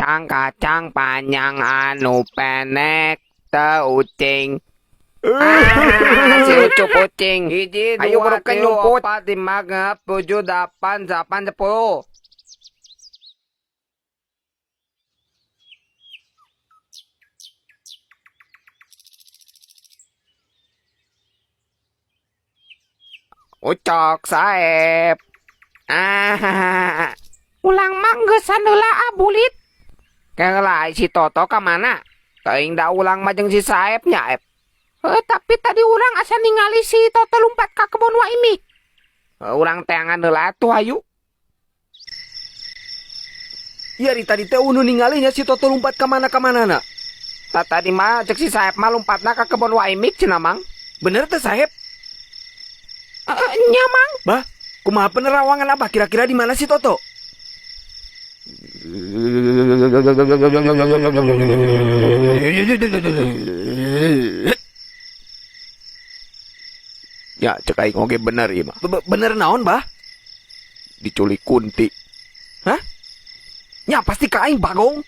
kacang panjang anu pendek teucing. Si lucu kucing. Hiji, Ayo dua, burukan tilu, nyumput. opat, lima, genep, tujuh, delapan, 10. Ucok saeb. Ulang mangga sandeula abulit. Kelai si Toto ke mana? Teuing da ulang mah jeung si Saeb nya, Ep. Tapi tadi urang asa ningali si Toto lompat ka kebon Waimik. Urang teh ngandeula atuh hayu. Iya, tadi teh unu ninggalinya si Toto lompat kemana na. Tadi mah cek si Saeb mah lompatna ka kebon Waimik cenah Mang. Bener teh Saeb? Nya Mang. Bah, kumaha penerawangan Abah kira-kira di mana si Toto? Ya cek aing oge bener ieu mah. Bener naon, Bah? Diculik kunti. Hah? Ya pasti ka aing Bagong.